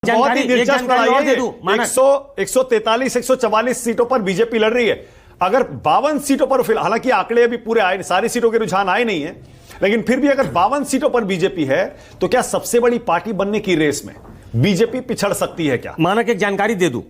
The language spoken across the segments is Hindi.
बहुत ही दिलचस्प लड़ाई है। 143 144 सीटों पर बीजेपी लड़ रही है। अगर 52 सीटों पर, फिलहाल हालांकि आंकड़े अभी पूरे आए, सारी सीटों के रुझान आए नहीं है, लेकिन फिर भी अगर 52 सीटों पर बीजेपी है तो क्या सबसे बड़ी पार्टी बनने की रेस में बीजेपी पिछड़ सकती है क्या? मानक एक जानकारी दे दूं,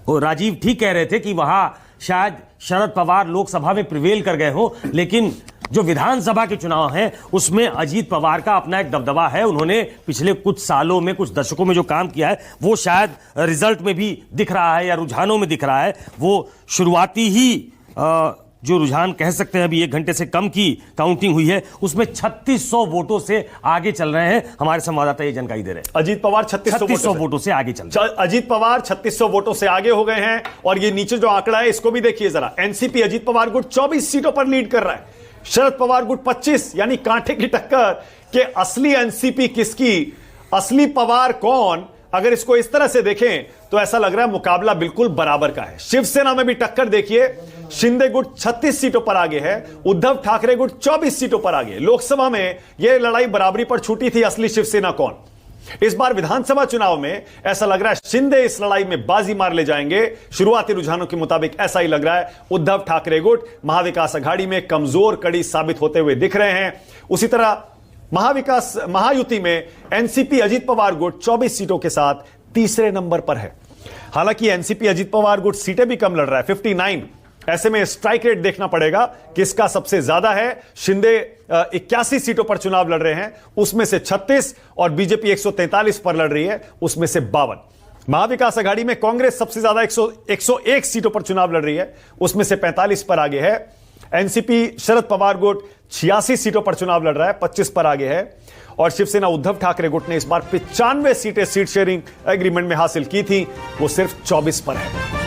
वो राजीव ठीक कह रहे थे कि वहां शायद शरद पवार लोकसभा में प्रिवेल कर गए हो, लेकिन जो विधानसभा के चुनाव हैं उसमें अजीत पवार का अपना एक दबदबा है। उन्होंने पिछले कुछ सालों में, कुछ दशकों में जो काम किया है वो शायद रिजल्ट में भी दिख रहा है या रुझानों में दिख रहा है। वो शुरुआती ही जो रुझान कह सकते हैं, अभी 1 घंटे से कम की काउंटिंग हुई है, उसमें 3600 वोटों से आगे चल रहे हैं। हमारे संवाददाता ये जानकारी दे रहे हैं। अजीत पवार 3600 वोटों से आगे चल रहे हैं। अजीत पवार 3600 वोटों से आगे हो गए हैं। और ये नीचे जो आंकड़ा है इसको भी देखिए जरा। एनसीपी अजीत पवार गुट 24 सीटों पर लीड कर रहा है, शरद पवार गुट 25, यानी कांटे की टक्कर के असली एनसीपी किसकी, असली पवार कौन। अगर इसको इस तरह से देखें तो ऐसा लग रहा है मुकाबला बिल्कुल बराबर का है। शिवसेना में भी टक्कर देखिए, शिंदे गुट 36 सीटों पर आगे है, उद्धव ठाकरे गुट 24 सीटों पर आगे। लोकसभा में यह लड़ाई बराबरी पर छूटी थी, असली शिवसेना कौन। इस बार विधानसभा चुनाव में ऐसा लग रहा है शिंदे इस लड़ाई में बाजी मार ले जाएंगे। शुरुआती रुझानों के मुताबिक ऐसा ही लग रहा है। उद्धव ठाकरे गुट महाविकास अघाड़ी में कमजोर कड़ी साबित होते हुए दिख रहे हैं। उसी तरह महायुति में एनसीपी अजीत पवार गुट 24 सीटों के साथ तीसरे नंबर पर है। हालांकि एनसीपी अजीत पवार गुट सीटें भी कम लड़ रहा है, 59। ऐसे में स्ट्राइक रेट देखना पड़ेगा किसका सबसे ज्यादा है। शिंदे 81 सीटों पर चुनाव लड़ रहे हैं, उसमें से 36, और बीजेपी 143 पर लड़ रही है, उसमें से 52। महाविकास अघाड़ी में कांग्रेस सबसे ज्यादा 101 सीटों पर चुनाव लड़ रही है, उसमें से 45 पर आगे है। एनसीपी शरद पवार गुट 86 सीटों पर चुनाव लड़ रहा है, 25 पर आगे है। और शिवसेना उद्धव ठाकरे गुट ने इस बार 95 सीटें सीट शेयरिंग एग्रीमेंट में हासिल की थी, वो सिर्फ 24 पर है।